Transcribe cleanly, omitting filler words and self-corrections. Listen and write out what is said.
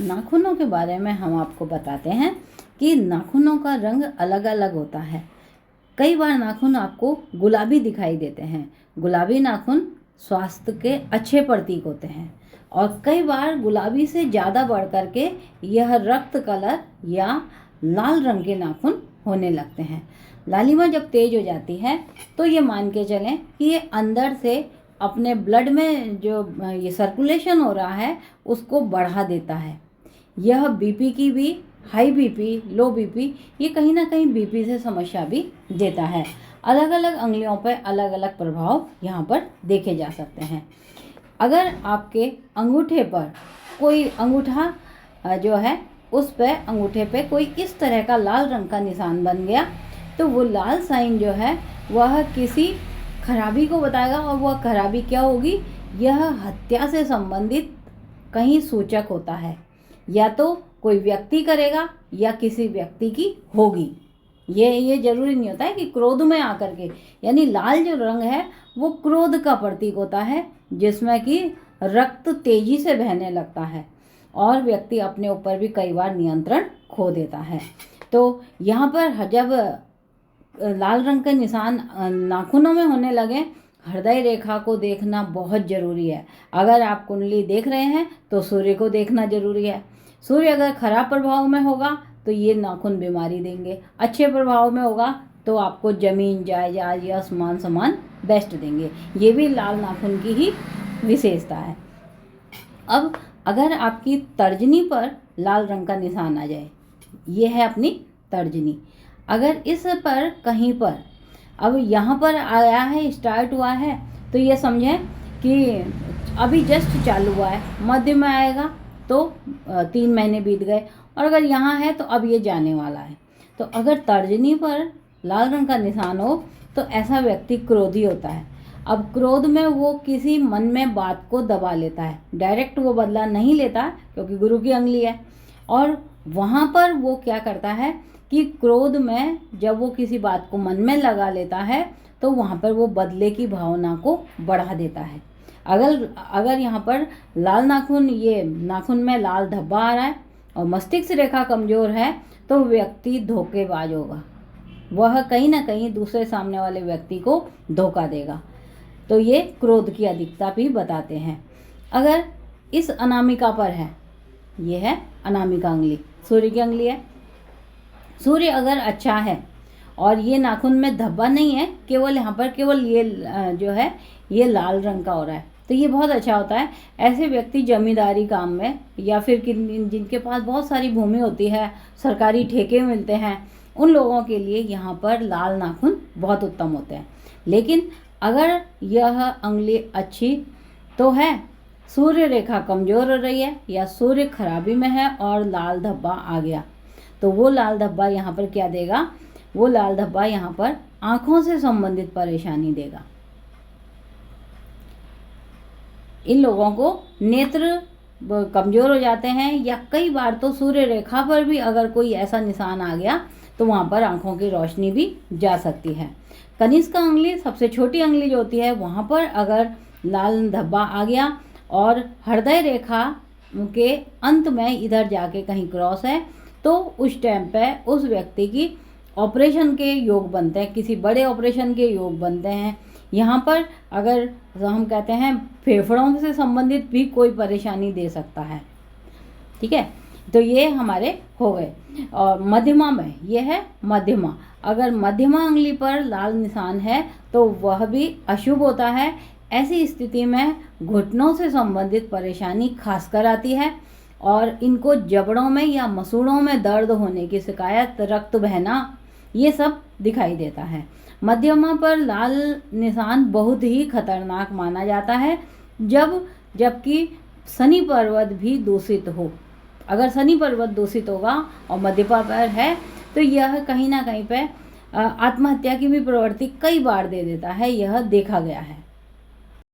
नाखूनों के बारे में हम आपको बताते हैं कि नाखूनों का रंग अलग अलग होता है। कई बार नाखून आपको गुलाबी दिखाई देते हैं। गुलाबी नाखून स्वास्थ्य के अच्छे प्रतीक होते हैं और कई बार गुलाबी से ज़्यादा बढ़ कर के यह रक्त कलर या लाल रंग के नाखून होने लगते हैं। लालिमा जब तेज हो जाती है तो ये मान के चलें कि ये अंदर से अपने ब्लड में जो ये सर्कुलेशन हो रहा है उसको बढ़ा देता है। यह बीपी की भी, हाई बीपी, लो बीपी, ये कहीं ना कहीं बीपी से समस्या भी देता है। अलग अलग अंगुलियों पर अलग अलग प्रभाव यहाँ पर देखे जा सकते हैं। अगर आपके अंगूठे पर कोई अंगूठा जो है उस पर अंगूठे पे कोई इस तरह का लाल रंग का निशान बन गया तो वो लाल साइन जो है वह किसी खराबी को बताएगा। और वह खराबी क्या होगी? यह हत्या से संबंधित कहीं सूचक होता है। या तो कोई व्यक्ति करेगा या किसी व्यक्ति की होगी। ये जरूरी नहीं होता है कि क्रोध में आकर के, यानी लाल जो रंग है वो क्रोध का प्रतीक होता है जिसमें कि रक्त तेजी से बहने लगता है और व्यक्ति अपने ऊपर भी कई बार नियंत्रण खो देता है। तो यहाँ पर जब लाल रंग के निशान नाखूनों में होने लगे, हृदय रेखा को देखना बहुत ज़रूरी है। अगर आप कुंडली देख रहे हैं तो सूर्य को देखना जरूरी है। सूर्य अगर खराब प्रभाव में होगा तो ये नाखून बीमारी देंगे, अच्छे प्रभाव में होगा तो आपको जमीन, जायदाद या सामान बेस्ट देंगे। ये भी लाल नाखून की ही विशेषता है। अब अगर आपकी तर्जनी पर लाल रंग का निशान आ जाए, ये है अपनी तर्जनी, अगर इस पर कहीं पर अब यहाँ पर आया है, स्टार्ट हुआ है, तो ये समझें कि अभी जस्ट चालू हुआ है, मध्य में आएगा तो 3 महीने बीत गए, और अगर यहाँ है तो अब ये जाने वाला है। तो अगर तर्जनी पर लाल रंग का निशान हो तो ऐसा व्यक्ति क्रोधी होता है। अब क्रोध में वो किसी मन में बात को दबा लेता है, डायरेक्ट वो बदला नहीं लेता क्योंकि गुरु की अंगुली है। और वहाँ पर वो क्या करता है कि क्रोध में जब वो किसी बात को मन में लगा लेता है तो वहाँ पर वो बदले की भावना को बढ़ा देता है। अगर यहाँ पर लाल नाखून, ये नाखून में लाल धब्बा आ रहा है और मस्तिष्क रेखा कमजोर है तो व्यक्ति धोखेबाज होगा। वह कहीं ना कहीं दूसरे सामने वाले व्यक्ति को धोखा देगा। तो ये क्रोध की अधिकता भी बताते हैं। अगर इस अनामिका पर है, ये है अनामिका अंगुली, सूर्य की अंगुली है। सूर्य अगर अच्छा है और ये नाखून में धब्बा नहीं है, केवल यहाँ पर केवल ये जो है ये लाल रंग का हो रहा है, तो ये बहुत अच्छा होता है। ऐसे व्यक्ति जमींदारी काम में या फिर जिनके पास बहुत सारी भूमि होती है, सरकारी ठेके मिलते हैं, उन लोगों के लिए यहाँ पर लाल नाखून बहुत उत्तम होते हैं। लेकिन अगर यह अंगुली अच्छी तो है, सूर्य रेखा कमज़ोर हो रही है या सूर्य खराबी में है और लाल धब्बा आ गया, तो वो लाल धब्बा यहाँ पर क्या देगा? वो लाल धब्बा यहाँ पर आँखों से संबंधित परेशानी देगा। इन लोगों को नेत्र कमज़ोर हो जाते हैं, या कई बार तो सूर्य रेखा पर भी अगर कोई ऐसा निशान आ गया तो वहाँ पर आँखों की रोशनी भी जा सकती है। कनिष्क अंगुली, सबसे छोटी अंगुली जो होती है, वहाँ पर अगर लाल धब्बा आ गया और हृदय रेखा के अंत में इधर जाके कहीं क्रॉस है तो उस टाइम पे उस व्यक्ति की ऑपरेशन के योग बनते हैं, किसी बड़े ऑपरेशन के योग बनते हैं। यहाँ पर अगर हम कहते हैं फेफड़ों से संबंधित भी कोई परेशानी दे सकता है। ठीक है, तो ये हमारे हो गए। और मध्यमा में ये है मध्यमा, अगर मध्यमा अंगुली पर लाल निशान है तो वह भी अशुभ होता है। ऐसी स्थिति में घुटनों से संबंधित परेशानी खासकर आती है और इनको जबड़ों में या मसूड़ों में दर्द होने की शिकायत, रक्त बहना, ये सब दिखाई देता है। मध्यमा पर लाल निशान बहुत ही खतरनाक माना जाता है जबकि शनि पर्वत भी दूषित हो। अगर शनि पर्वत दूषित होगा और मध्यमा पर है तो यह कहीं ना कहीं पे आत्महत्या की भी प्रवृत्ति कई बार दे देता है, यह देखा गया है।